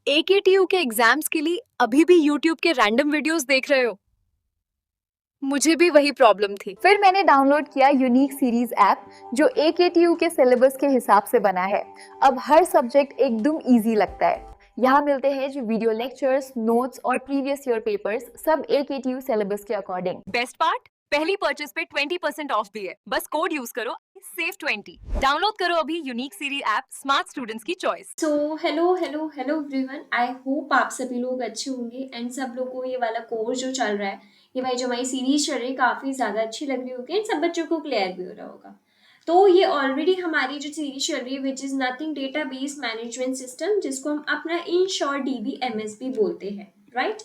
AKTU के exams के लिए अभी भी YouTube के रैंडम वीडियोस देख रहे हो? मुझे भी वही प्रॉब्लम थी। फिर मैंने डाउनलोड किया यूनिक सीरीज ऐप जो AKTU के सिलेबस के हिसाब से बना है। अब हर सब्जेक्ट एकदम इजी लगता है। यहाँ मिलते हैं जो वीडियो लेक्चर्स, नोट्स और प्रीवियस ईयर पेपर्स, सब AKTU सिलेबस के अकॉर्डिंग। बेस्ट पार्ट, पहली परचेज पे 20% ऑफ भी है। बस कोड यूज करो, सेव 20। डाउनलोड करो अभी unique series app, smart students की choice. So hello everyone, I hope आप सभी लोग अच्छे होंगे एंड सब लोगों को ये वाला कोर्स जो चल रहा है, ये भाई जो हमारी सीरीज चल रही है काफ़ी ज़्यादा अच्छी लग रही होगी एंड सब बच्चों को क्लियर भी हो रहा होगा। तो ये ऑलरेडी हमारी जो सीरीज चल रही है which is nothing database management system, जिसको हम अपना इन शॉर्ट DBMS भी बोलते हैं, राइट।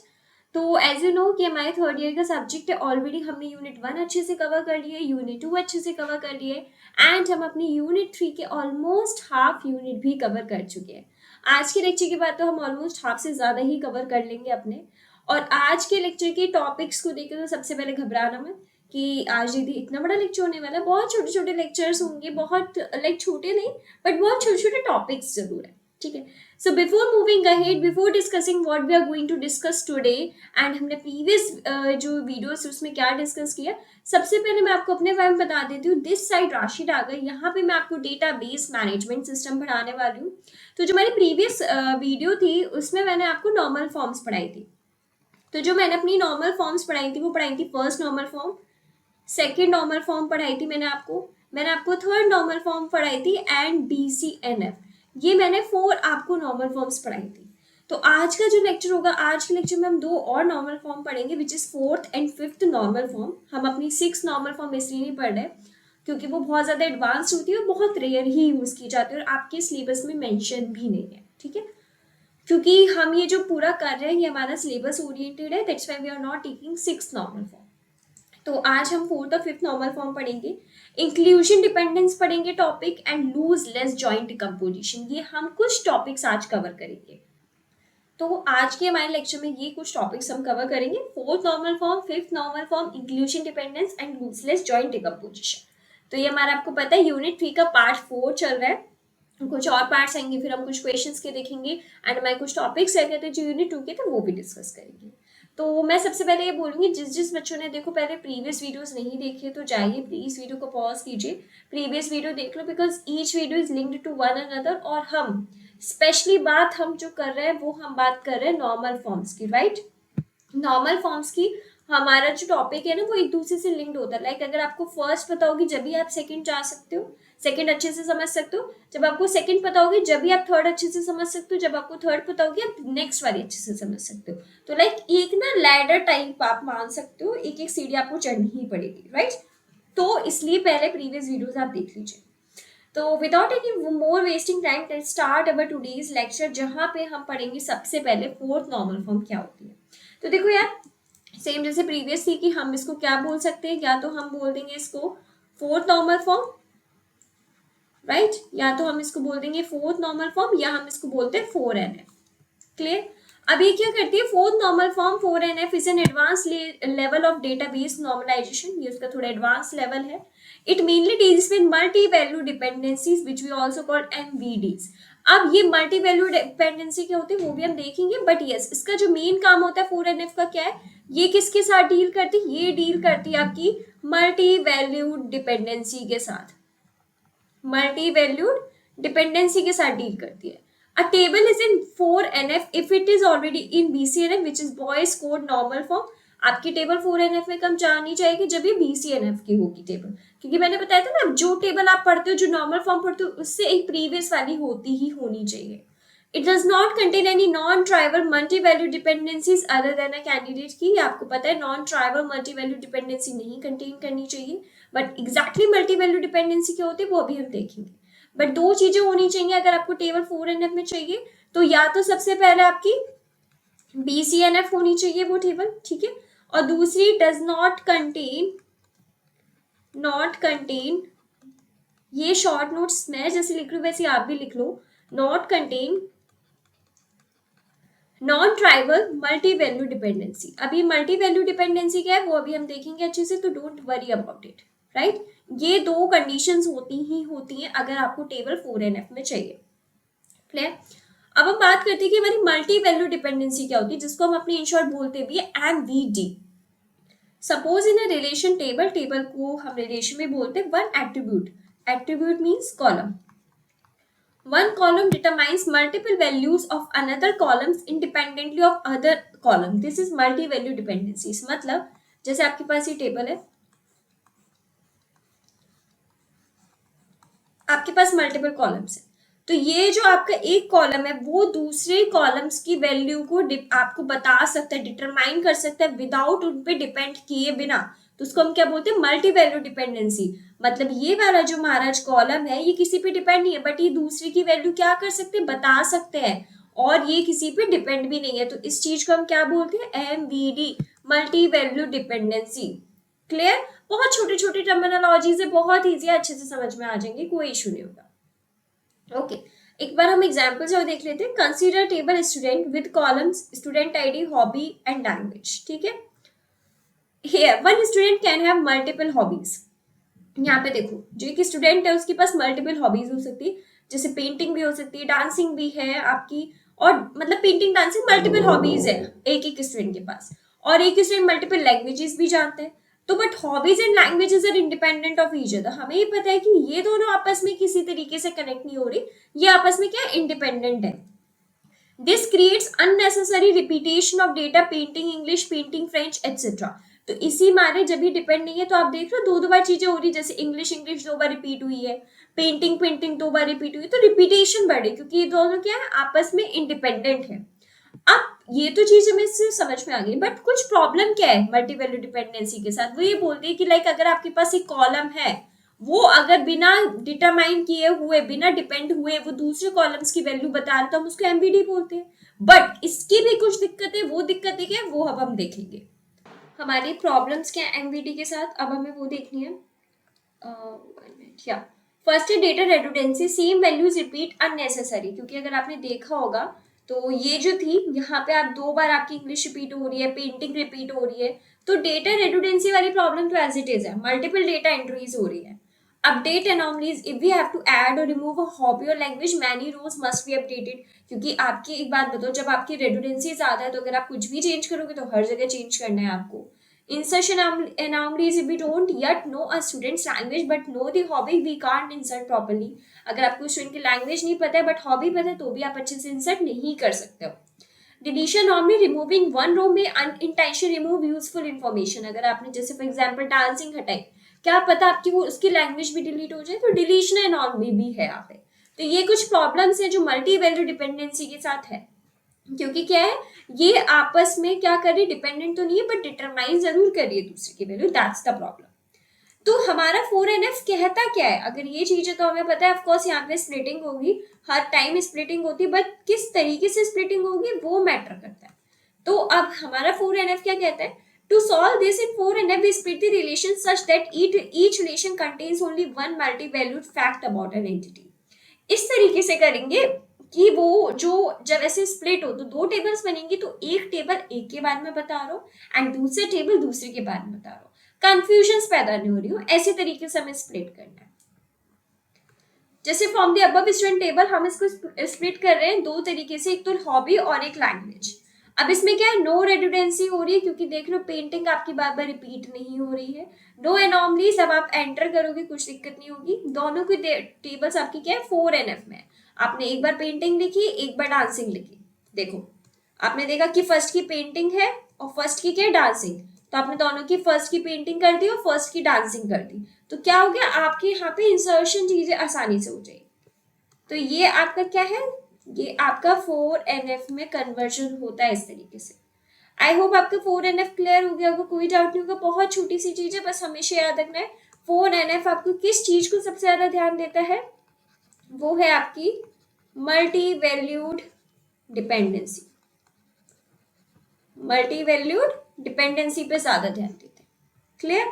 तो एज यू नो कि हमारे थर्ड ईयर का सब्जेक्ट है, ऑलरेडी हमने यूनिट 1 अच्छे से कवर कर लिए, यूनिट 2 अच्छे से कवर कर लिए एंड हम अपनी यूनिट 3 के ऑलमोस्ट हाफ यूनिट भी कवर कर चुके हैं। आज के लेक्चर के बाद तो हम ऑलमोस्ट हाफ से ज़्यादा ही कवर कर लेंगे अपने। और आज के लेक्चर के टॉपिक्स को देखें तो सबसे पहले घबराना मत कि आज दीदी इतना बड़ा लेक्चर होने वाला है। बहुत छोटे छोटे लेक्चर्स होंगे, बहुत लाइक छोटे नहीं बट बहुत छोटे छोटे टॉपिक्स जरूर है, ठीक है। So before moving ahead, before discussing what we are going to discuss today and हमने प्रीवियस जो वीडियोस उसमें क्या डिस्कस किया, सबसे पहले मैं आपको अपने बारे में बता देती हूँ। दिस साइड राशि डागर, यहाँ पे मैं आपको डेटाबेस मैनेजमेंट सिस्टम पढ़ाने वाली हूँ। तो जो मेरी प्रीवियस वीडियो थी उसमें मैंने आपको नॉर्मल फॉर्म्स पढ़ाई थी। तो जो मैंने अपनी नॉर्मल फॉर्म्स पढ़ाई थी वो पढ़ाई थी first normal form, second normal form पढ़ाई थी मैंने आपको थर्ड नॉर्मल फॉर्म पढ़ाई थी एंड BCNF, ये मैंने 4 आपको नॉर्मल फॉर्म्स पढ़ाई थी। तो आज का जो लेक्चर होगा, आज के लेक्चर में हम 2 और नॉर्मल फॉर्म पढ़ेंगे which is 4th and 5th normal form. हम अपनी 6th नॉर्मल फॉर्म इसलिए नहीं पढ़ रहे क्योंकि वो बहुत ज़्यादा एडवांस होती है और बहुत रेयर ही यूज़ की जाती है और आपके सिलेबस में मेंशन भी नहीं है, ठीक है। क्योंकि हम ये जो पूरा कर रहे हैं ये हमारा सिलेबस ओरिएंटेड है, that's why we are not taking 6th normal form. तो आज हम 4th और 5th नॉर्मल फॉर्म पढ़ेंगे, इंक्लूजन डिपेंडेंस पढ़ेंगे topic and lossless joint decomposition, ये हम कुछ टॉपिक्स आज कवर करेंगे। तो आज के हमारे लेक्चर में ये कुछ टॉपिक्स हम कवर करेंगे, 4th normal form, 5th normal form, inclusion dependence and lossless joint decomposition. तो ये हमारा आपको पता है यूनिट 3 का पार्ट 4 चल रहा है। कुछ और पार्ट्स आएंगे, फिर हम कुछ क्वेश्चंस के देखेंगे एंड हमारे कुछ टॉपिक्स रह गए थे जो यूनिट 2 के थे वो भी डिस्कस करेंगे। तो मैं सबसे पहले ये बोलूँगी, जिस बच्चों ने देखो पहले प्रीवियस वीडियोस नहीं देखी है तो जाइए प्लीज़ वीडियो को पॉज कीजिए, प्रीवियस वीडियो देख लो because each video is linked to one another. और हम स्पेशली बात हम जो कर रहे हैं वो हम बात कर रहे हैं नॉर्मल फॉर्म्स की, राइट। नॉर्मल फॉर्म्स की हमारा जो टॉपिक है ना वो एक दूसरे से लिंक्ड होता है। लाइक अगर आपको फर्स्ट पता होगी जब भी आप सेकंड जा सकते हो, सेकंड अच्छे से समझ सकते हो। जब आपको सेकंड पता होगी जब भी आप थर्ड अच्छे से समझ सकते हो। जब आपको थर्ड पता होगी आप नेक्स्ट वाली अच्छे से समझ सकते हो। तो लाइक एक ना लैडर टाइप आप मान सकते हो, एक एक सीढ़ी आपको चढ़नी ही पड़ेगी, राइट। तो इसलिए पहले प्रीवियस वीडियोज आप देख लीजिए। तो without any more wasting time let's start our today's lecture, जहाँ पे हम पढ़ेंगे सबसे पहले 4th नॉर्मल फॉर्म क्या होती है। तो देखो यार, सेम जैसे प्रीवियस थी कि हम इसको क्या बोल सकते हैं, या तो हम बोल देंगे इसको 4th नॉर्मल फॉर्म, राइट, या तो हम इसको बोल देंगे 4th नॉर्मल फॉर्म, या हम इसको बोलते हैं 4NF। क्लियर। अब ये क्या करती है 4th normal form 4NF is an advance level of database normalisation, ये उसका थोड़ा एडवांस लेवल है। It mainly deals with multi value dependencies which we also called MVDs। अब ये मल्टी वैल्यू डिपेंडेंसी क्या होती है वो भी हम देखेंगे, बट यस इसका जो मेन काम होता है 4NF का क्या है, ये किसके साथ डील करती है, ये डील करती है आपकी मल्टी वैल्यू डिपेंडेंसी के साथ, मल्टी वैल्यूड डिपेंडेंसी के साथ डील करती है। A table is in 4NF if it is already in BCNF which is boys code normal form। आपकी टेबल 4NF में कम जानी चाहिए जब ये BCNF की होगी टेबल, क्योंकि मैंने बताया था ना जो टेबल आप पढ़ते हो, जो नॉर्मल फॉर्म पढ़ते हो उससे एक प्रीवियस वाली होती ही होनी चाहिए। It does not contain any non-trivial multi-value dependencies other than a candidate की, आपको पता है non-trivial multi-value dependency नहीं कंटेन करनी चाहिए, बट exactly multi-value dependency क्या होती है वो अभी हम देखेंगे। बट 2 चीजें होनी चाहिए अगर आपको टेबल 4NF में चाहिए, तो या तो सबसे पहले आपकी BCNF होनी चाहिए वो टेबल, ठीक है, और दूसरी डज नॉट कंटेन, ये शॉर्ट नोट्स मैं जैसे लिख लूँ वैसे आप भी लिख लो, not contain non trivial multi value dependency. अभी मल्टी वैल्यू डिपेंडेंसी क्या है वो अभी हम देखेंगे अच्छे से, तो don't worry about it, right. ये 2 कंडीशंस होती हैं अगर आपको टेबल 4NF में चाहिए, क्लियर। अब हम बात करते हैं कि हमारी मल्टी वैल्यू डिपेंडेंसी क्या होती है, जिसको हम अपने इन शॉर्ट बोलते भी है MVD। Suppose in a relation table को हम रिलेशन में बोलते हैं one attribute means column. One column determines multiple values of another columns independently of other column. This is multi-value dependencies. मतलब जैसे आपके पास ये टेबल है, आपके पास मल्टीपल कॉलम्स है, तो ये जो आपका एक कॉलम है वो दूसरे कॉलम्स की वैल्यू को आपको बता सकता है, डिटरमाइन कर सकता है विदाउट उन पे डिपेंड किए बिना। तो उसको हम क्या बोलते हैं, मल्टी वैल्यू डिपेंडेंसी। मतलब ये वाला जो महाराज कॉलम है ये किसी पे डिपेंड नहीं है, बट ये दूसरे की वैल्यू क्या कर सकते हैं, बता सकते हैं, और ये किसी पे डिपेंड भी नहीं है। तो इस चीज को हम क्या बोलते हैं, MVD, multi value dependency. Clear? बहुत छोटी छोटी टर्मिनोलॉजीज है, बहुत ईजी है, अच्छे से समझ में आ जाएंगे, कोई इशू नहीं होगा। ओके, एक बार हम एग्जांपल्स और देख लेते हैं। Consider table student with columns student ID, hobby and language. ठीक है, here one student can have multiple hobbies. यहाँ पे देखो, जो एक स्टूडेंट है उसके पास मल्टीपल हॉबीज हो सकती है, जैसे पेंटिंग भी हो सकती है, डांसिंग भी है आपकी, और मतलब पेंटिंग डांसिंग मल्टीपल हॉबीज है एक एक स्टूडेंट के पास। और एक स्टूडेंट मल्टीपल लैंग्वेजेस भी जानते हैं, तो but hobbies and languages are independent of each other. हमें ये पता है कि ये दोनों आपस में किसी तरीके से कनेक्ट नहीं हो रही, ये आपस में क्या इंडिपेंडेंट है। This creates unnecessary repetition of data, painting English, painting French etcetera. तो इसी मारे जब ये डिपेंड नहीं है तो आप देख लो दो बार चीजें हो रही, जैसे इंग्लिश 2 बार रिपीट हुई है, पेंटिंग 2 बार रिपीट हुई, तो रिपीटेशन बढ़े क्योंकि ये दोनों क्या है, आपस में इंडिपेंडेंट है। अब ये तो चीज हमें इससे समझ में आ गई, बट कुछ प्रॉब्लम क्या है मल्टी वैल्यू डिपेंडेंसी के साथ, वो ये बोलते हैं कि लाइक अगर आपके पास एक कॉलम है, वो अगर बिना डिटरमाइन किए हुए, बिना डिपेंड हुए वो दूसरे कॉलम्स की वैल्यू बता रहे तो हम उसको MVD बोलते हैं। बट इसकी भी कुछ दिक्कतें, वो दिक्कतें क्या है वो अब हम देखेंगे। हमारी प्रॉब्लम्स क्या है MVD के साथ, अब हमें वो देखनी है। या फर्स्ट है data redundancy, same values repeat unnecessary. क्योंकि अगर आपने देखा होगा तो ये जो थी, यहाँ पे आप 2 बार आपकी इंग्लिश रिपीट हो रही है, पेंटिंग रिपीट हो रही है, तो डेटा रेडुडेंसी वाली प्रॉब्लम तो एज इट इज है, मल्टीपल डेटा एंट्रीज हो रही है। Update anomalies, if we have to add और रिमूव अ हॉबी और language, many rows must be updated. क्योंकि आपकी एक बात बताओ, जब आपकी रेडुडेंसी ज्यादा है तो अगर आप कुछ भी चेंज करोगे तो हर जगह चेंज करना है आपको। Insertion anomalies, if we don't yet know a student's language but know the hobby, we can't insert properly. अगर आपको स्टूडेंट की लैंग्वेज नहीं पता है बट हॉबी पता है तो भी आप अच्छे से इंसर्ट नहीं कर सकते हो। Deletion normally removing one row में अनइंटेंशन रिमूव यूजफुल इन्फॉर्मेशन। अगर आपने जैसे फॉर एग्जांपल डांसिंग हटाई, क्या पता आपकी वो उसकी लैंग्वेज भी डिलीट हो जाए, तो डिलीशन एनॉर्मली भी है यहाँ पे। तो ये कुछ प्रॉब्लम्स है जो मल्टी वैल्यू डिपेंडेंसी के साथ है, क्योंकि क्या है, ये आपस में क्या कर रही, डिपेंडेंट तो नहीं है बट डिटरमाइन जरूर कर रही है दूसरे की वैल्यू, दैट्स द प्रॉब्लम। तो हमारा 4NF कहता क्या है, अगर ये चीज है तो हमें पता है ऑफकोर्स यहाँ पे स्प्लिटिंग होगी, हर टाइम स्प्लिटिंग होती है, बट किस तरीके से स्प्लिटिंग होगी वो मैटर करता है। तो अब हमारा 4NF क्या कहता है, to solve this in 4NF we split the relation such that each relation contains only one multi valued fact about an entity. इस तरीके से करेंगे कि वो जो जब ऐसे स्प्लिट हो तो 2 टेबल्स बनेंगी, तो एक टेबल एक के बारे में बता रहा हूँ एंड दूसरे टेबल दूसरे के बारे में बता रहा हूँ, कंफ्यूजन पैदा नहीं हो रही हो, ऐसे तरीके से हमें स्प्लिट करना है। जैसे from the above student table हम इसको स्प्लिट कर रहे हैं 2 तरीके से, एक तो हॉबी और एक लैंग्वेज। अब इसमें क्या है, नो रेडुडेंसी हो रही है क्योंकि देख लो पेंटिंग आपकी बार बार रिपीट नहीं हो रही है। नो एनॉमलीज, अब आप एंटर करोगे कुछ दिक्कत नहीं होगी। दोनों की टेबल्स आपकी क्या है, 4NF में। आपने एक बार पेंटिंग लिखी, एक बार डांसिंग लिखी, देखो आपने देखा कि फर्स्ट की पेंटिंग है और फर्स्ट की क्या है, डांसिंग, तो आपने दोनों की फर्स्ट की पेंटिंग कर दी और फर्स्ट की डांसिंग कर दी, तो क्या हो गया, आपके यहाँ पे इंसर्शन चीजें आसानी से हो जाएगी। तो ये आपका क्या है, ये आपका 4NF में कन्वर्जन होता है इस तरीके से। आई होप आपका 4NF क्लियर हो गया होगा, कोई डाउट नहीं होगा, बहुत छोटी सी चीज है, बस हमेशा याद रखना है 4NF आपको किस चीज को सबसे ज्यादा ध्यान देता है, वो है आपकी multi valued dependency. Multi valued dependency पे ज्यादा ध्यान देते हैं। क्लियर?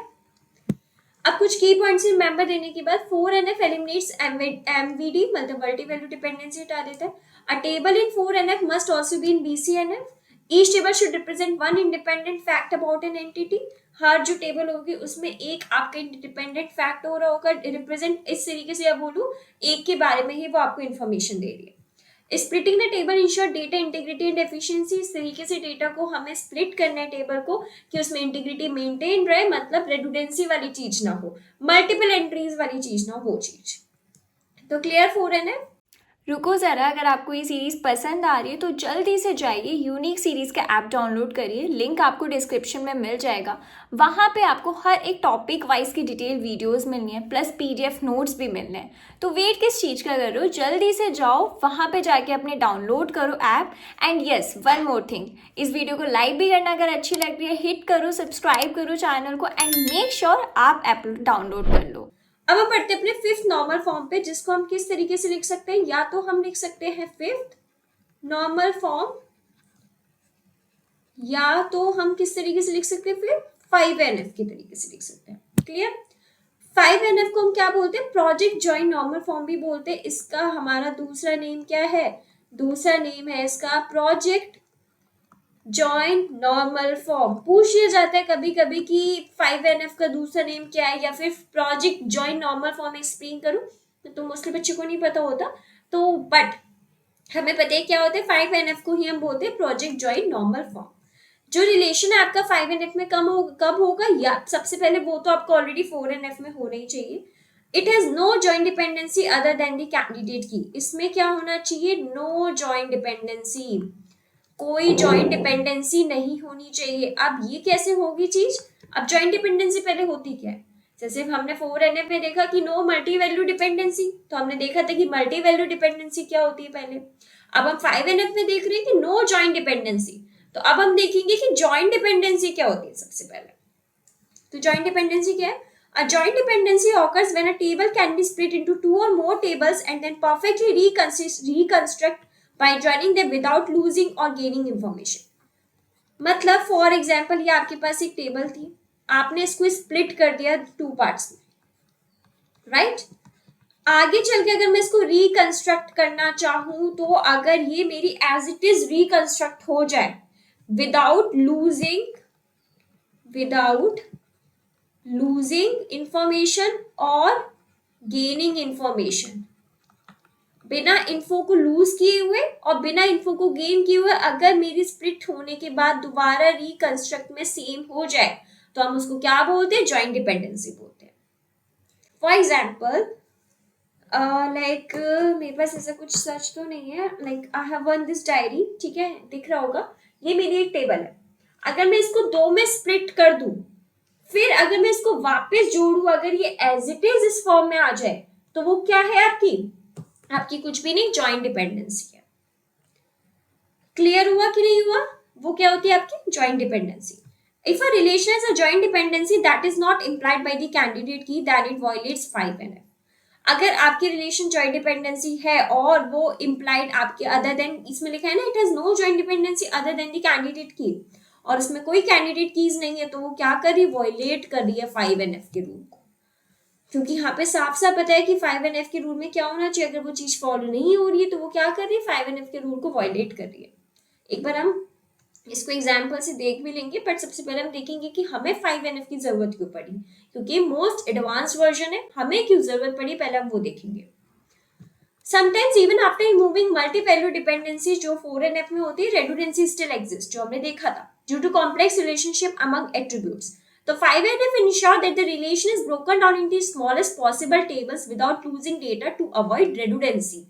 अब कुछ की पॉइंट्स रिमेंबर देने के बाद 4NF एलिमिनेट्स MVD, मतलब मल्टी वैल्यू डिपेंडेंसी हटा देता है। A table in 4NF must also be in BCNF। Each table should represent one independent fact about an entity. हर जो टेबल होगी उसमें एक आपका इंडिपेंडेंट फैक्ट हो रहा होगा, रिप्रेजेंट इस तरीके से या बोलूं एक के बारे में ही वो आपको इन्फॉर्मेशन दे रही है। Splitting the table ensure data integrity and efficiency, इस तरीके से डेटा को हमें स्प्लिट करना है टेबल को कि उसमें इंटीग्रिटी मेंटेन रहे, मतलब रेडुडेंसी वाली चीज ना हो, मल्टीपल एंट्रीज वाली चीज ना हो, वो चीज। तो क्लियर 4NF। रुको ज़रा, अगर आपको ये सीरीज़ पसंद आ रही है तो जल्दी से जाइए यूनिक सीरीज़ का ऐप डाउनलोड करिए, लिंक आपको डिस्क्रिप्शन में मिल जाएगा। वहाँ पे आपको हर एक टॉपिक वाइज की डिटेल वीडियोस मिलनी है, प्लस PDF नोट्स भी मिलने हैं। तो वेट किस चीज़ का कर रहे हो, जल्दी से जाओ वहाँ पे जाके अपने डाउनलोड करो app. And yes, one more thing, इस वीडियो को लाइक भी करना अगर अच्छी लग रही है, हिट करो, सब्सक्राइब करो चैनल को एंड मेक श्योर आप ऐप डाउनलोड कर लो। अब हम पढ़ते हैं अपने फिफ्थ नॉर्मल फॉर्म पे, जिसको हम किस तरीके से लिख सकते हैं, या तो हम लिख सकते हैं फिफ्थ नॉर्मल फॉर्म, या तो हम किस तरीके से लिख सकते हैं फिर 5NF की तरीके से लिख सकते हैं। क्लियर। 5NF को हम क्या बोलते हैं, प्रोजेक्ट जॉइंट नॉर्मल फॉर्म भी बोलते हैं। इसका हमारा दूसरा नेम क्या है, दूसरा नेम है इसका प्रोजेक्ट जॉइंट नॉर्मल फॉर्म। पूछ लिया जाता है कभी कभी कि 5NF का दूसरा नेम क्या है, या फिर project joint normal form explain करूं, तो मोस्टली बच्चों को नहीं पता होता, तो बट हमें पता है क्या होता है, 5NF को ही हम बोलते हैं प्रोजेक्ट जॉइंट नॉर्मल फॉर्म। जो रिलेशन है आपका 5NF में कब होगा, या सबसे पहले वो तो आपको ऑलरेडी 4NF में होना ही चाहिए। It has no joint dependency other than the candidate key, इसमें क्या होना चाहिए, नो जॉइंट डिपेंडेंसी, कोई जॉइंट डिपेंडेंसी नहीं होनी चाहिए। अब ये कैसे होगी चीज, अब जॉइंट डिपेंडेंसी पहले होती क्या है, जैसे हमने 4NF में देखा कि नो मल्टी वैल्यू डिपेंडेंसी, तो हमने देखा था कि मल्टी वैल्यू डिपेंडेंसी क्या होती है पहले। अब हम 5NF में देख रहे हैं कि नो जॉइंट डिपेंडेंसी, तो अब हम देखेंगे कि जॉइंट डिपेंडेंसी क्या होती है सबसे पहले। तो जॉइंट डिपेंडेंसी क्या है, a joint dependency occurs when a table can be split into two or more tables and then perfectly reconstruct by joining them without losing or gaining information। मतलब for example ये आपके पास एक table थी, आपने इसको split कर दिया 2 parts में, राइट। आगे चल के अगर मैं इसको रिकंस्ट्रक्ट करना चाहूं, तो अगर ये मेरी एज इट इज रिकंस्ट्रक्ट हो जाए विदाउट लूजिंग इंफॉर्मेशन और गेनिंग इंफॉर्मेशन, बिना इन्फो को लूज किए हुए और बिना इन्फो को गेन किए हुए, अगर मेरी स्प्लिट होने के बाद दोबारा रिकंस्ट्रक्ट में सेम हो जाए, तो हम उसको क्या बोलते हैं, जॉइंट डिपेंडेंसी बोलते हैं। फॉर एग्जाम्पल लाइक मेरे पास ऐसा कुछ सच तो नहीं है, like I have one this diary, ठीक है, दिख रहा होगा, ये मेरी एक टेबल है। अगर मैं इसको 2 में स्प्लिट कर दूं, फिर अगर मैं इसको वापस जोड़ू, अगर ये एज इट इज इस फॉर्म में आ जाए, तो वो क्या है आपकी कुछ भी नहीं, जॉइंट डिपेंडेंसी है। क्लियर हुआ कि नहीं हुआ, वो क्या होती है आपकी joint dependency. If a relation is a joint dependency that is not implied by the candidate की, दैट इट वायलेट्स 5NF। अगर आपकी रिलेशन जॉइंट डिपेंडेंसी है और वो इम्प्लाइड आपके अदर देन, इसमें लिखा है ना, it has no joint dependency other than the candidate key, और इसमें कोई कैंडिडेट कीज नहीं है, तो वो क्या कर रही है, वायलेट कर रही है 5NF के रूल को। क्योंकि यहाँ पे साफ साफ पता है कि 5NF के रूल में क्या होना चाहिए, अगर वो चीज फॉलो नहीं हो रही है तो वो क्या कर रही है, 5NF के रूल को वायलेट कर रही है। एक बार हम इसको एग्जाम्पल से देख भी लेंगे, बट सबसे पहले हम देखेंगे कि हमें 5NF की जरूरत क्यों पड़ी, क्योंकि मोस्ट एडवांस्ड वर्जन है, हमें क्यों जरूरत पड़ी पहले हम वो देखेंगे। Sometimes even after removing multi value dependency जो 4NF में होती है, रेडुडेंसी स्टिल एग्जिस्ट, जो हमने देखा था, due to complex relationship among attributes. तो 5NF ensure that the relation is broken down into smallest possible tables without losing data to avoid redundancy।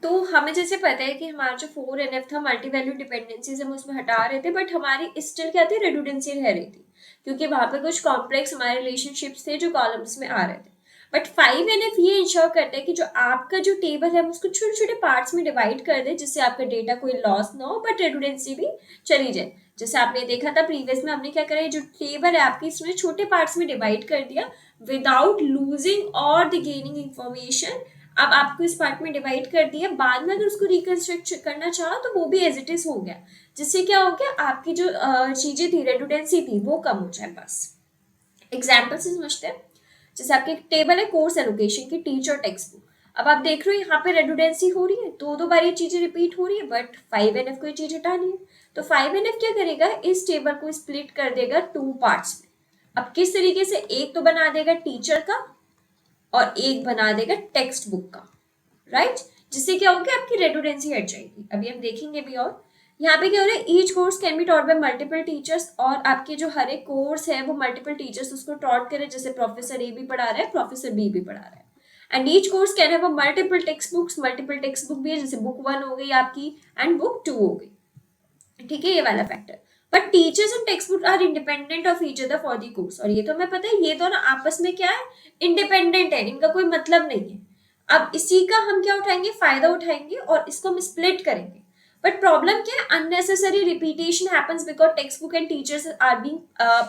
तो हमें जैसे पता है कि हमारा जो 4NF था, मल्टी वैल्यू डिपेंडेंसीज हम उसमें हटा रहे थे, बट हमारी स्टिल क्या थी, रेडुडेंसी रह रही थी, क्योंकि वहां पे कुछ कॉम्प्लेक्स हमारे रिलेशनशिप्स थे जो कॉलम्स में आ रहे थे। बट 5NF ये इंश्योर करता है कि जो आपका जो टेबल है हम उसको छोटे छोटे पार्ट्स में डिवाइड कर दे, जिससे आपका डेटा कोई लॉस ना हो, बट रेडुडेंसी भी चली जाए। जैसे आपने देखा था प्रीवियस में, हमने क्या करा, जो टेबल है आपकी इसमें छोटे पार्ट्स में डिवाइड कर दिया विदाउट लूजिंग और द गेनिंग इंफॉर्मेशन। अब आपको इस पार्ट में डिवाइड कर दिया, बाद में अगर उसको रिकंस्ट्रक्ट करना चाहो तो वो भी एज इट इज हो गया, जिससे क्या हो गया, आपकी जो चीजें थी, रेडुडेंसी थी, वो कम हो जाए। बस एग्जाम्पल से समझते हैं। जैसे आपकी टेबल है कोर्स एलोकेशन की, टीचर टेक्स्ट बुक। अब आप देख रहे हो यहाँ पे रेडुडेंसी हो रही है, 2 बार ये चीजें रिपीट हो रही है, बट 5NF को ये चीज हटानी है, तो 5NF क्या करेगा, इस टेबल को स्प्लिट कर देगा 2 पार्ट्स में। अब किस तरीके से, एक तो बना देगा टीचर का और एक बना देगा टेक्स्ट बुक का, राइट, जिससे क्या होगा, आपकी रेडुडेंसी हट जाएगी। अभी हम देखेंगे भी। और यहाँ पे क्या हो रहा है, each course can be taught by multiple teachers, और आपके जो हर एक कोर्स है वो मल्टीपल टीचर्स उसको टॉट करे, जैसे प्रोफेसर ए भी पढ़ा रहा है, प्रोफेसर बी भी पढ़ा रहा है। And each course can have a multiple text books, multiple text book भी है, जैसे बुक 1 हो गई आपकी एंड बुक 2 हो गई, ठीक है, ये वाला factor. But teachers and text book are independent of each other for the course, और ये तो हमें पता है, ये दोनों आपस में क्या है, इंडिपेंडेंट है, इनका कोई मतलब नहीं है। अब इसी का हम क्या उठाएंगे, फायदा उठाएंगे और इसको हम स्प्लिट करेंगे। बट प्रॉब्लम क्या है, unnecessary repetition happens because text book and teachers are being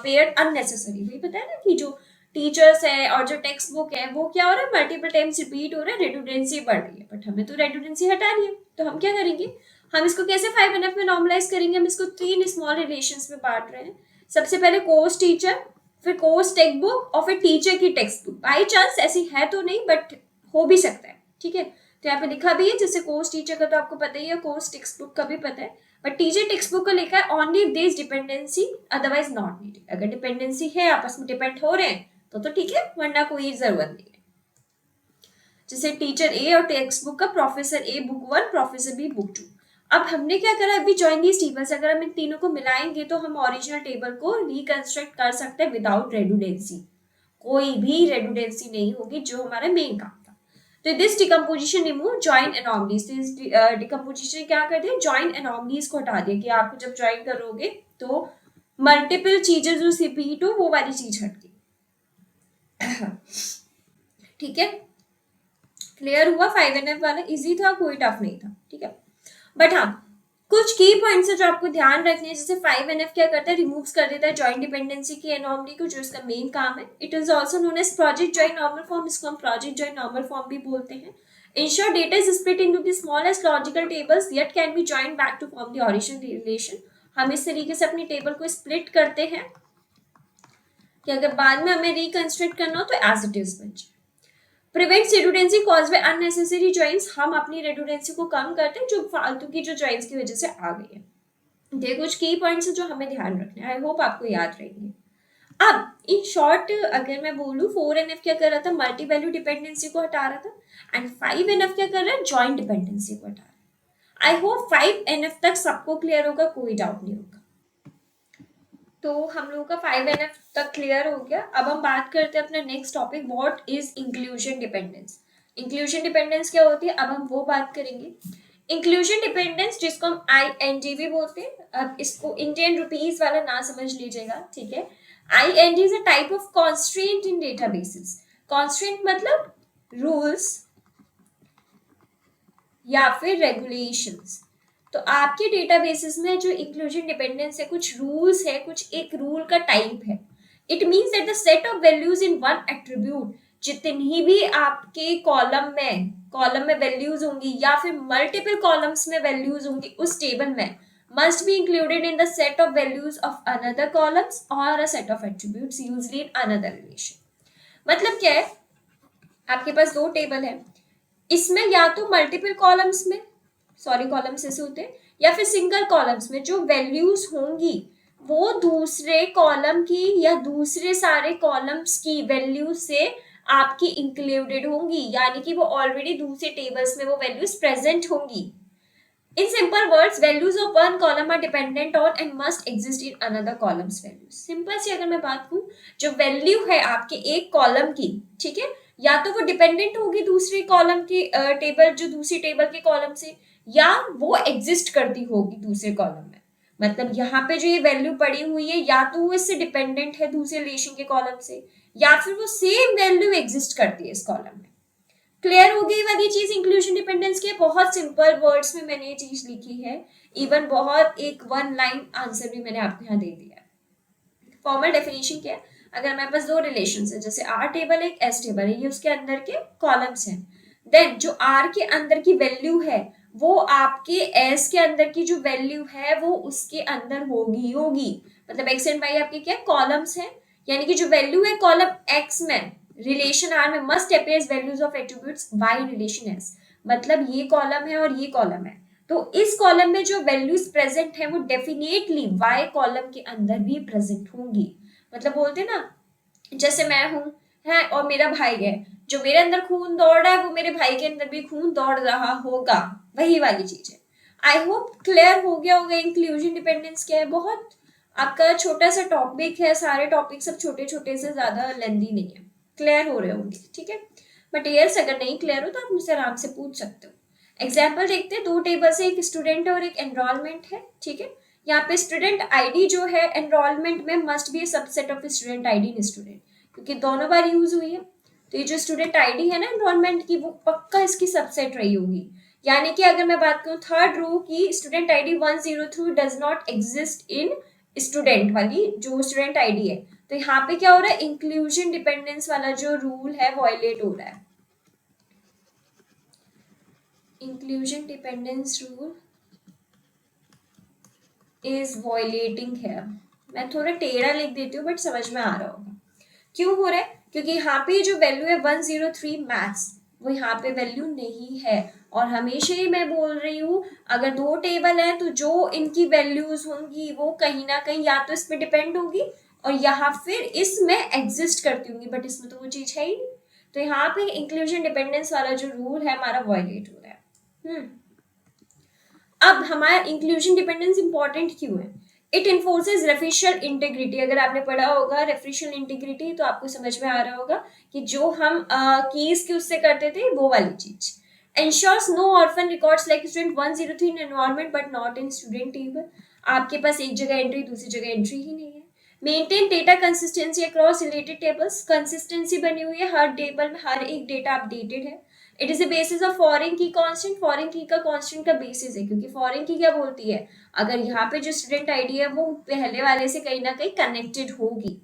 paired unnecessary. वही पता है ना कि जो टीचर्स है और जो टेक्स्ट बुक है वो क्या हो रहा है, मल्टीपल टाइम्स रिपीट हो रहा है, रेडुडेंसी बढ़ रही है। बट हमें तो रेडुडेंसी हटानी है, तो हम क्या करेंगे, हम इसको कैसे 5NF में नॉर्मलाइज करेंगे। हम इसको 3 स्मॉल रिलेशंस में बांट रहे हैं। सबसे पहले कोर्स टीचर, फिर कोर्स टेक्स्ट बुक और फिर टीचर की टेक्स्ट बुक। बाई चांस ऐसी है तो नहीं, बट हो भी सकता है, ठीक है। तो यहाँ पे लिखा भी है, जैसे कोर्स टीचर का तो आपको पता ही है, कोर्स टेक्स्ट बुक का भी पता है, बट टीचर टेक्स्ट बुक का लिखा है only if there is dependency, otherwise not needed. अगर डिपेंडेंसी है, आपस में डिपेंड हो रहे हैं तो ठीक है, वरना कोई जरूरत नहीं है। जैसे टीचर ए और टेक्स्ट बुक का professor A book 1, professor B book 2। अब हमने क्या करा, अभी जॉइन दीज टेबल्स, अगर हम इन तीनों को मिलाएंगे तो हम ओरिजिनल टेबल को रिकंस्ट्रक्ट कर सकते हैं विदाउट रेडुडेंसी। कोई भी रेडुडेंसी नहीं होगी, जो हमारा मेन काम था। तो this decomposition remove join anomalies. तो इस डिकम्पोजिशन क्या कर दिया, जॉइन एनॉमलीज को हटा दिया, कि आपको जब ज्वाइन करोगे तो मल्टीपल चीजें जो रिपीट हो वो वाली चीज हट गई, ठीक है। क्लियर हुआ, 5NF वाला इजी था, कोई टफ नहीं था, ठीक है। बट हाँ, कुछ की पॉइंट्स है जो आपको ध्यान रखने हैं। जैसे 5NF क्या करता है, रिमूव्स कर देता है जॉइंट डिपेंडेंसी की एनॉमली को, जो इसका मेन काम है। It is also known as project joint normal form, इसको हम प्रोजेक्ट जॉइंट नॉर्मल फॉर्म भी बोलते हैं। Ensure data is split into the smallest logical tables yet can be joined back to form the original relation। हम इस तरीके से अपनी टेबल को स्प्लिट करते हैं कि अगर बाद में हमें रिकंस्ट्रक्ट करना हो तो एज इट इज बन जाए। Prevents redundancy cause by unnecessary joints, हम अपनी रेडुडेंसी को कम करते हैं जो फालतू की जो जॉइंट्स की वजह से आ गई है। ये कुछ की पॉइंट्स है जो हमें ध्यान रखने हैं, आई होप आपको याद रहेंगे। अब इन शॉर्ट अगर मैं बोलूं, 4NF क्या कर रहा था, मल्टी वैल्यू डिपेंडेंसी को हटा रहा था, एंड 5NF क्या कर रहा है, जॉइंट डिपेंडेंसी को हटा रहा है। आई होप 5NF तक सबको क्लियर होगा, कोई डाउट नहीं होगा। तो हम लोगों का 5NF तक क्लियर हो गया। अब हम बात करते हैं अपना next topic, what is inclusion dependence. Inclusion dependence क्या होती है, अब हम वो बात करेंगे। इंक्लूजन डिपेंडेंस, जिसको हम ING भी बोलते हैं, अब इसको इंडियन रुपीज वाला ना समझ लीजिएगा, ठीक है। ING is a type of constraint in databases। constraint मतलब rules या फिर regulations। तो आपके डेटाबेसेस में जो इंक्लूजन डिपेंडेंस है, कुछ रूल्स है, कुछ एक रूल का टाइप है। It means that the set of values in one attribute, जितनी भी आपके कॉलम में वैल्यूज होंगी या फिर मल्टीपल कॉलम्स में वैल्यूज होंगी उस टेबल में, must be included in the set of values of another columns or a set of attributes usually in another relation। मतलब क्या है, आपके पास 2 टेबल है, इसमें या तो मल्टीपल कॉलम्स में, कॉलम्स ऐसे होते हैं, या फिर सिंगल कॉलम्स में जो वैल्यूज होंगी वो दूसरे कॉलम की या दूसरे सारे कॉलम्स की वैल्यू से आपकी इंक्लूडेड होंगी, यानी कि वो ऑलरेडी दूसरे टेबल्स में वो वैल्यूज प्रेजेंट होंगी। In simple words, values of one column are dependent on and must exist in another column's values। Simple सी अगर मैं बात करूं, जो वैल्यू है आपके एक कॉलम की, ठीक है, या तो वो डिपेंडेंट होगी दूसरे कॉलम की टेबल, जो दूसरी टेबल के कॉलम से, या वो एग्जिस्ट करती होगी दूसरे कॉलम में। मतलब यहाँ पे जो ये वैल्यू पड़ी हुई है, या तो वो इससे डिपेंडेंट है दूसरे रिलेशन के कॉलम से, या फिर वो सेम वैल्यू एग्जिस्ट करती है इस कॉलम में। क्लियर हो गई वाली चीज इंक्लूजन डिपेंडेंस की। बहुत सिंपल वर्ड्स में मैंने ये चीज लिखी है, इवन बहुत एक 1 लाइन आंसर भी मैंने आपको यहाँ दे दिया है। फॉर्मल डेफिनेशन क्या है, अगर हमारे पास 2 रिलेशंस है, जैसे R टेबल है, एक S टेबल है, ये उसके अंदर के कॉलम्स हैं, देन जो R के अंदर की वैल्यू है वो आपके S के अंदर की जो वैल्यू है वो उसके अंदर होगी। मतलब X एंड Y आपके क्या कॉलम्स हैं, यानी कि जो वैल्यू है कॉलम X में रिलेशन R में must appears values of attributes Y relation S। मतलब ये कॉलम है और ये कॉलम है, तो इस कॉलम में जो वैल्यूज प्रेजेंट है वो डेफिनेटली Y कॉलम के अंदर भी प्रेजेंट होंगी। मतलब बोलते ना, जैसे मैं हूं, है और मेरा भाई है, जो मेरे अंदर खून दौड़ रहा है वो मेरे भाई के अंदर भी खून दौड़ रहा होगा, वही वाली चीज है। आई होप क्लियर हो गया होगा इंक्लूजन डिपेंडेंस क्या है। बहुत आपका छोटा सा टॉपिक है, सारे टॉपिक सब छोटे छोटे से, ज्यादा लेंदी नहीं है, क्लियर हो रहे होंगे, ठीक है। बट यस अगर नहीं क्लियर हो तो आप मुझसे आराम से पूछ सकते हो। एग्जाम्पल देखते हैं, 2 टेबल्स है, एक स्टूडेंट है और एक एनरोलमेंट है, ठीक है। यहाँ पे स्टूडेंट आईडी जो है एनरोलमेंट में must be A subset of student ID in student, क्योंकि दोनों बार यूज हुई है। तो ये जो स्टूडेंट आईडी है ना एनरोलमेंट की, वो पक्का इसकी सबसेट रही होगी। यानी कि अगर मैं बात करूं थर्ड रो की, student ID 103 does not exist in student वाली जो स्टूडेंट आईडी है, तो यहाँ पे क्या हो रहा है, इंक्लूजन डिपेंडेंस वाला जो रूल है वॉयलेट हो रहा है। Inclusion dependence rule is violating है। मैं थोड़ा टेढ़ा लिख देती हूँ बट समझ में आ रहा होगा क्यों हो रहा है, क्योंकि यहाँ पे जो वैल्यू है 103 मैथ्स, वो यहाँ पे वैल्यू नहीं है। और हमेशा ही मैं बोल रही हूँ, अगर 2 टेबल है तो जो इनकी वैल्यूज होंगी वो कहीं ना कहीं या तो इस पे डिपेंड होगी और यहाँ फिर इसमें एग्जिस्ट करती होंगी, बट इसमें तो वो चीज है ही नहीं। तो यहाँ पे इंक्लूजन डिपेंडेंस वाला जो रूल है हमारा वॉयलेट हो रहा है। अब हमारा इंक्लूजन डिपेंडेंस इंपॉर्टेंट क्यों है? It enforces referential integrity. अगर आपने पढ़ा होगा रेफरेंशियल इंटीग्रिटी तो आपको समझ में आ रहा होगा कि जो हम कीज की उससे करते थे वो वाली चीज। Ensures no orphan records like student 103 in environment but not in student table। आपके पास एक जगह एंट्री दूसरी जगह एंट्री ही नहीं है। Maintain data consistency across related tables. Consistency बनी हुई है, हर टेबल में हर एक डेटा अपडेटेड है। It is the basis of foreign की कांस्टेंट। फॉरेन की का कांस्टेंट का बेसिस है, क्योंकि फॉरेन की क्या बोलती है, अगर यहाँ पे जो स्टूडेंट आईडी है वो पहले वाले से कहीं ना कहीं कनेक्टेड होगी,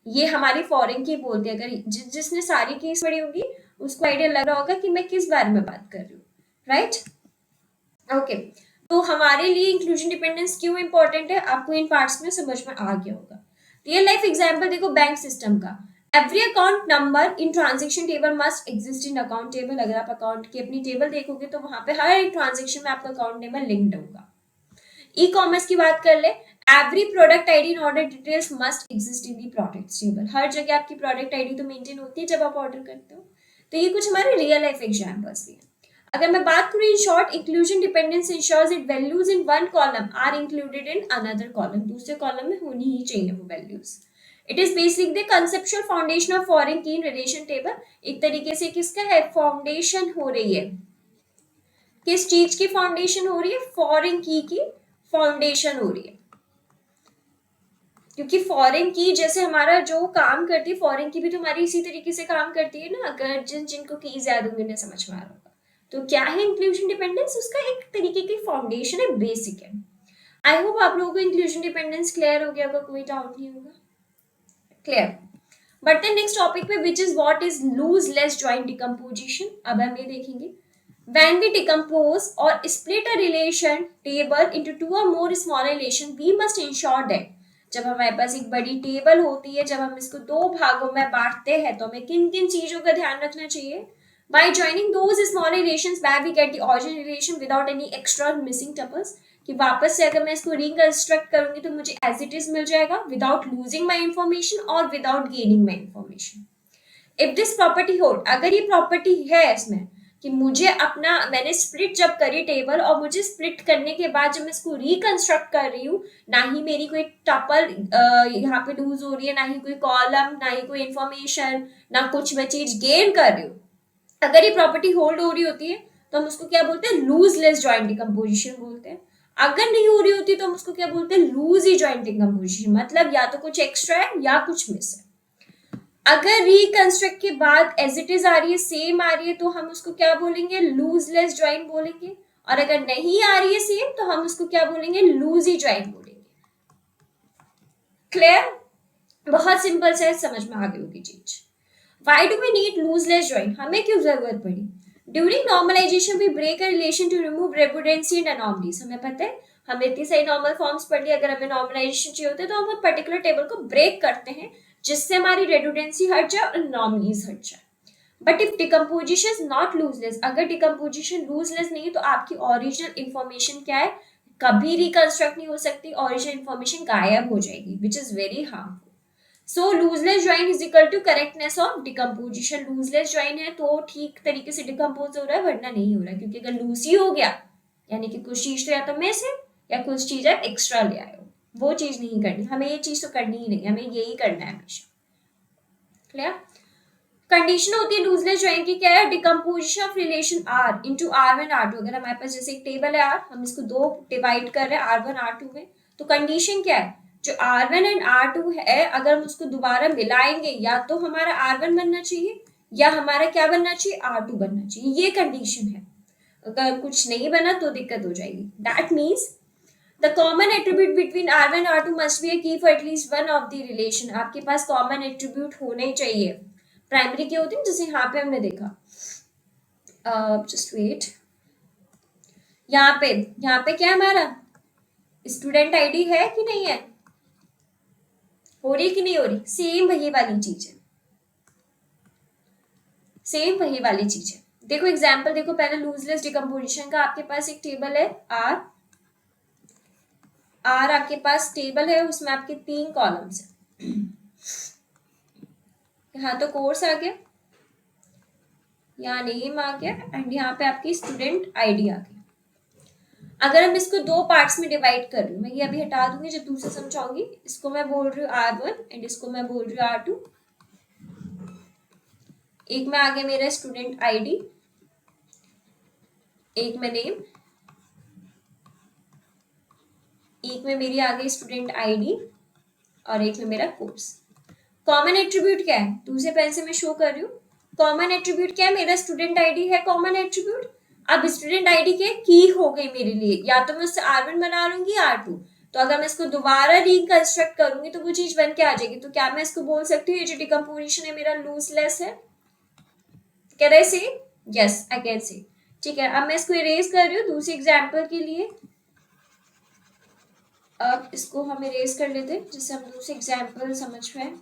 ये हमारी फॉरेन की बोलती है। अगर जिसने सारी कीज पढ़ी होगी उसको आइडिया लग रहा होगा कि मैं किस बारे में बात कर रही हूँ, राइट? ओके, तो हमारे लिए इंक्लूजन डिपेंडेंस क्यों इंपॉर्टेंट है आपको इन पार्ट्स में समझ में आ गया होगा। रियल लाइफ एग्जांपल देखो, बैंक सिस्टम का। Every account number in transaction table must exist in account table. अगर आप अकाउंट की अपनी टेबल देखोगे तो वहां पे हर एक ट्रांजेक्शन में आपका अकाउंट नंबर लिंक्ड होगा। ई कॉमर्स की बात कर ले, every product ID in order details must exist in the product table. हर जगह आपकी प्रोडक्ट आईडी तो मेंटेन होती है जब आप ऑर्डर करते हो। तो ये कुछ हमारे रियल लाइफ एग्जांपल्स हैं। अगर मैं बात करूं in short, inclusion dependence ensures it values in one column are included in another column. दूसरे कॉलम में होनी ही चाहिए वो values. It is basic the conceptual foundation of foreign key in relation table. एक तरीके से किसका है, फाउंडेशन हो रही है। किस चीज की फाउंडेशन हो रही है, फॉरेन की फाउंडेशन हो रही है। क्योंकि फॉरेन की जैसे हमारा जो काम करती है, फॉरेन की भी तो हमारी इसी तरीके से काम करती है ना। अगर जिनको कीज याद होंगे उन्हें समझ में आ रहा होगा। तो क्या है इंक्लूजन डिपेंडेंस, उसका एक तरीके की फाउंडेशन है, बेसिक है। आई होप आप लोगों को इंक्लूजन डिपेंडेंस क्लियर हो गया होगा, कोई डाउट नहीं होगा, क्लियर। बढ़ते हैं नेक्स्ट टॉपिक पे, which is what is lossless joint decomposition. अब हम ये देखेंगे, when we decompose or split a relation table into 2 or more smaller relation, we must ensure that जब हमारे पास एक बड़ी टेबल होती है, जब हम इसको 2 भागों में बांटते हैं, तो हमें किन किन चीजों का ध्यान रखना चाहिए। By joining those small relations where we get the original relation without any extra missing tuples, कि वापस से अगर मैं इसको रिकंस्ट्रक्ट करूंगी तो मुझे एज इट इज मिल जाएगा विदाउट लूजिंग माई इंफॉर्मेशन और without gaining my information. If this property hold, अगर ये प्रॉपर्टी है इसमें कि मुझे अपना, मैंने स्प्लिट जब करी टेबल और मुझे स्प्लिट करने के बाद जब मैं इसको रिकंस्ट्रक्ट कर रही हूँ, ना ही मेरी कोई टपल यहाँ पे लूज हो रही है, ना ही कोई कॉलम, ना ही कोई इंफॉर्मेशन, ना कुछ मैं चीज गेन कर रही हूँ। अगर ये प्रॉपर्टी होल्ड हो रही होती है तो हम उसको क्या बोलते हैं, लूज लेस जॉइंट डिकम्पोजिशन बोलते हैं। अगर नहीं हो रही होती तो हम उसको क्या बोलते हैं, लूज ही जॉइंट डिकम्पोजिशन। मतलब या तो कुछ एक्स्ट्रा है या कुछ मिस है। अगर रिकंस्ट्रक्ट के बाद एज इट इज आ रही है, सेम आ रही है, तो हम उसको क्या बोलेंगे, लूज लेस जॉइंट बोलेंगे। और अगर नहीं आ रही है सेम तो हम उसको क्या बोलेंगे, लूज ही जॉइंट बोलेंगे। क्लियर? बहुत सिंपल से समझ में आ गई होगी चीज। Why do we need looseless joint? हमें क्यों जरूरत पड़ी? During normalization we break a relation to remove redundancy and anomalies। हमें पता है, हमने इतनी सारी नॉर्मल फॉर्म्स पढ़ ली, अगर हमें नॉर्मलाइजेशन चाहिए होते तो हम पर्टिकुलर टेबल को ब्रेक करते हैं जिससे हमारी redundancy हट जाए और anomalies हट जाए। But if decomposition is not lossless, अगर डिकम्पोजिशन लूजलेस नहीं है तो आपकी ओरिजिनल इंफॉर्मेशन क्या है, कभी रिकंस्ट्रक्ट नहीं हो सकती, ओरिजिनल इंफॉर्मेशन गायब हो जाएगी, which is very harmful. So lossless join is equal to correctness of decomposition. Lossless join है तो ठीक तरीके से डिकम्पोज हो रहा है, वरना नहीं हो रहा है, क्योंकि अगर लूसी हो गया यानी कि कुछ चीज तो या तो मिस है या कुछ चीज आप एक्स्ट्रा ले आए हो, वो चीज नहीं करनी। हमें ये चीज तो करनी ही नहीं, हमें यही करना है हमेशा। क्लियर? कंडीशन होती है लूजलेस ज्वाइन की, क्या है? Decomposition of relation R into R1 R2। अगर हमारे पास जैसे एक टेबल है R, हम इसको दो डिवाइड कर रहे हैं R1 R2 में, तो कंडीशन क्या है? जो R1 एंड R2 है, अगर हम उसको दोबारा मिलाएंगे या तो हमारा R1 बनना चाहिए या हमारा क्या बनना चाहिए? R2 बनना चाहिए। ये कंडीशन है। अगर कुछ नहीं बना तो दिक्कत हो जाएगी। That means the common attribute between R1 R2 must be a key for at least one of the relation. आपके पास कॉमन एट्रीब्यूट होने चाहिए। प्राइमरी के होते हैं, जैसे यहाँ पे हमने देखा, जस्ट वेट, यहाँ पे क्या है हमारा? स्टूडेंट आईडी है कि नहीं है? हो रही कि नहीं हो रही? सेम वही वाली चीज है, सेम वही वाली चीज है। देखो एग्जाम्पल देखो, पहले लूजलेस डिकम्पोजिशन का आपके पास एक टेबल है R आपके पास टेबल है, उसमें आपके 3 कॉलम्स है। यहाँ तो कोर्स आ गया, यहाँ नेम आ गया, एंड यहाँ पे आपकी स्टूडेंट आईडी आ गई। अगर हम इसको 2 पार्ट्स में डिवाइड कर रही हूँ, मैं ये अभी हटा दूंगी जब दूसरा समझाऊंगी। इसको मैं बोल रही हूँ R1 एंड इसको मैं बोल रही हूँ R2। एक में आ गया मेरा स्टूडेंट आईडी, एक में नेम, एक में मेरी आ गई स्टूडेंट आईडी, और एक में मेरा कोर्स। कॉमन एट्रीब्यूट क्या है? दूसरे पेन से मैं शो कर रही हूँ। कॉमन एट्रीब्यूट क्या है? मेरा स्टूडेंट आईडी है कॉमन एट्रीब्यूट। अब स्टूडेंट आईडी के की हो गई मेरे लिए, या तो मैं उससे R1 बना लूंगी R2। तो अगर मैं इसको दोबारा रिकंस्ट्रक्ट करूंगी तो वो चीज बन के आ जाएगी। तो क्या मैं इसको बोल सकती हूँ ये जो डिकम्पोजिशन है मेरा लूजलेस है? कैन आई से? Yes, I can say. ठीक है, अब मैं इसको इरेज कर रही हूँ दूसरे एग्जाम्पल के लिए। अब इसको हम इरेज कर लेते हैं जिससे हम दूसरे एग्जाम्पल समझ पाए।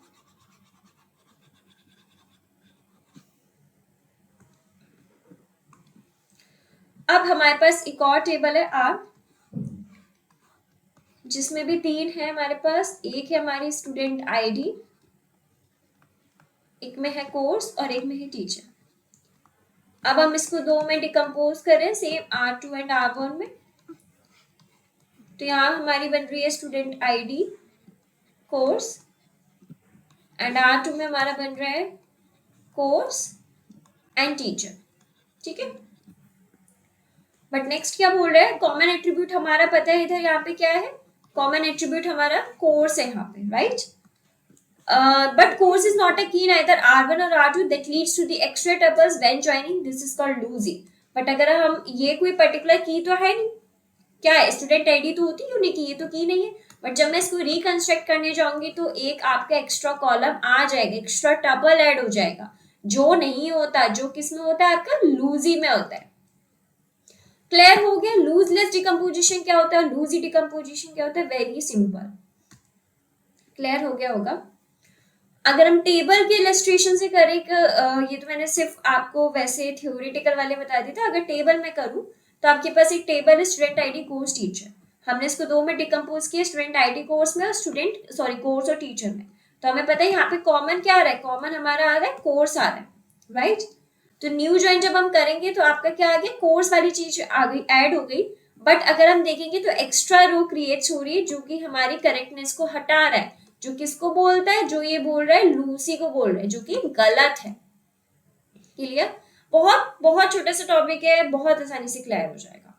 अब हमारे पास एक और टेबल है R, जिसमें भी 3 है हमारे पास। एक है हमारी स्टूडेंट आईडी, एक में है कोर्स और एक में है टीचर। अब हम इसको 2 में डिकम्पोज करें, सेम R2 एंड R1 में। तो यहाँ हमारी बन रही है student ID course, and R2 में हमारा बन रहा है कोर्स एंड टीचर। ठीक है, बट नेक्स्ट क्या बोल रहा है? कॉमन एट्रीब्यूट हमारा पता है इधर, यहाँ पे क्या है? कॉमन एट्रीब्यूट हमारा कोर्स है यहाँ पे, right? But course is not a key in either R1 or R2 that leads to the extra tuples when joining. This is called losing. But अगर हम ये कोई पर्टिकुलर की तो है नहीं, क्या है? स्टूडेंट आईडी तो होती है यूनिक की, ये तो की नहीं है। बट जब मैं इसको रिकंस्ट्रक्ट करने जाऊंगी तो एक आपका एक्स्ट्रा कॉलम आ जाएगा, एक्स्ट्रा टपल ऐड हो जाएगा, जो नहीं होता, जो किस में होता है? आपका लूजी में होता है। क्लियर हो गया? लूजलेस डिकम्पोजिशन क्या होता है, लूजी डिकम्पोजिशन क्या होता है? Very simple. क्लियर हो गया होगा? अगर हम टेबल के इलस्ट्रेशन से करें, ये तो मैंने सिर्फ आपको वैसे थ्योरेटिकल वाले बता दिए थे। अगर टेबल में करूं तो आपके पास एक टेबल है स्टूडेंट आईडी कोर्स टीचर। हमने इसको 2 में डिकम्पोज किया, स्टूडेंट आईडी कोर्स में और कोर्स और टीचर में। तो हमें पता है यहाँ पे कॉमन क्या आ रहा है? कॉमन हमारा आ रहा है कोर्स आ रहा है, राइट? तो न्यू ज्वाइन जब हम करेंगे तो आपका क्या आ गया? कोर्स वाली चीज आ गई, ऐड हो गई। बट अगर हम देखेंगे तो एक्स्ट्रा रो क्रिएट हो रही है, जो कि हमारी करेक्टनेस को हटा रहा है। जो किसको बोलता है? जो ये बोल रहा है लूसी को बोल रहा है, जो कि गलत है। क्लियर? बहुत बहुत छोटा सा टॉपिक है, बहुत आसानी से क्लियर हो जाएगा।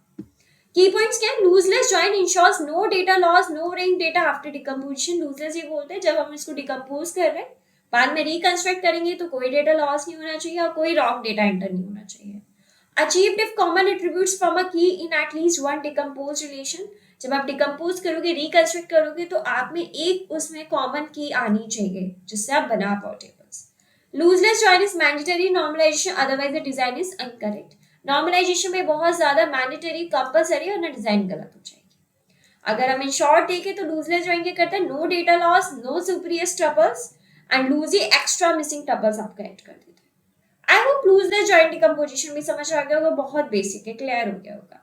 की पॉइंट्स क्या है? Lossless join ensures no data loss, no wrong data after decomposition. Lossless ये बोलते हैं जब हम इसको डिकम्पोज कर रहे हैं, बाद में रिकंस्ट्रक्ट करेंगे तो कोई डेटा लॉस नहीं होना चाहिए और कोई रॉन्ग डेटा एंटर नहीं होना चाहिए। Achieved if common attributes from a key in at least one decompose relation. जब आप डिकम्पोज करोगे, रिकंस्ट्रक्ट करोगे, तो आप में एक उसमें कॉमन की आनी चाहिए जिससे आप बना पाओ tables. Lossless join is mandatory normalisation, otherwise the design is incorrect. Normalisation में बहुत ज्यादा मैंडेटरी कंपलसरी और ना डिजाइन गलत हो जाएगी। अगर हम इन शॉर्ट देखें तो लूजलेस ज्वाइन क्या करता है? No data loss, no spurious tuples and lossy extra missing tuples आपका ऐड कर देता है। I hope lossless join decomposition भी समझ आ गया होगा, बहुत बेसिक है, क्लियर हो गया होगा।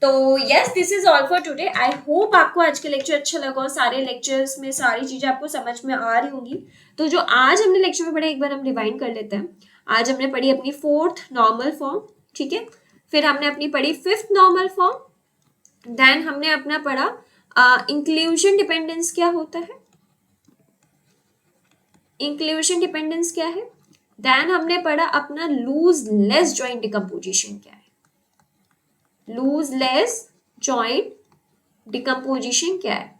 तो yes, this is all for today. I hope आपको आज के लेक्चर अच्छा लगा और सारे लेक्चर्स में सारी चीजें आपको समझ में आ रही होंगी। तो जो आज हमने लेक्चर में पढ़ा एक बार हम रिवाइंड कर लेते हैं। आज हमने पढ़ी अपनी 4th नॉर्मल फॉर्म, ठीक है। फिर हमने अपनी पढ़ी 5th नॉर्मल फॉर्म। देन हमने अपना पढ़ा इंक्लूजन डिपेंडेंस क्या होता है, इंक्लूजन डिपेंडेंस क्या है। देन हमने पढ़ा अपना लूज लेस जॉइंट डिकम्पोजिशन क्या है, लूज लेस जॉइंट डिकम्पोजिशन क्या है।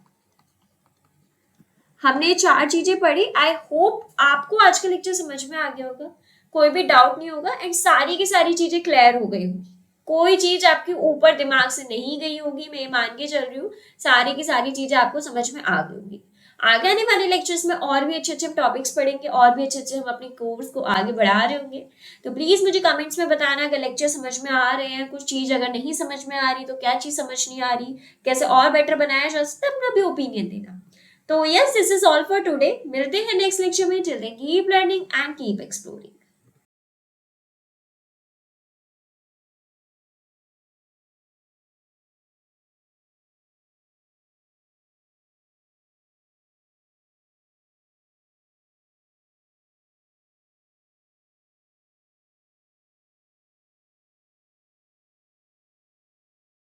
हमने 4 चीजें पढ़ी। आई होप आपको आज का लेक्चर समझ में आ गया होगा, कोई भी डाउट नहीं होगा एंड सारी की सारी चीजें क्लियर हो गई होगी। कोई चीज आपके ऊपर दिमाग से नहीं गई होगी, मैं मान के चल रही हूँ सारी की सारी चीजें आपको समझ में आ गई होंगी। आगे आने वाले लेक्चर्स में और भी अच्छे अच्छे टॉपिक्स पढ़ेंगे और भी अच्छे अच्छे हम अपने कोर्स को आगे बढ़ा रहे होंगे। तो प्लीज मुझे कमेंट्स में बताना अगर लेक्चर समझ में आ रहे हैं, कुछ चीज अगर नहीं समझ में आ रही तो क्या चीज समझ नहीं आ रही, कैसे और बेटर बनाया जा सकता है, अपना भी ओपिनियन देना। तो yes, this is all for today. मिलते हैं नेक्स्ट लेक्चर में। Till then keep learning and keep exploring.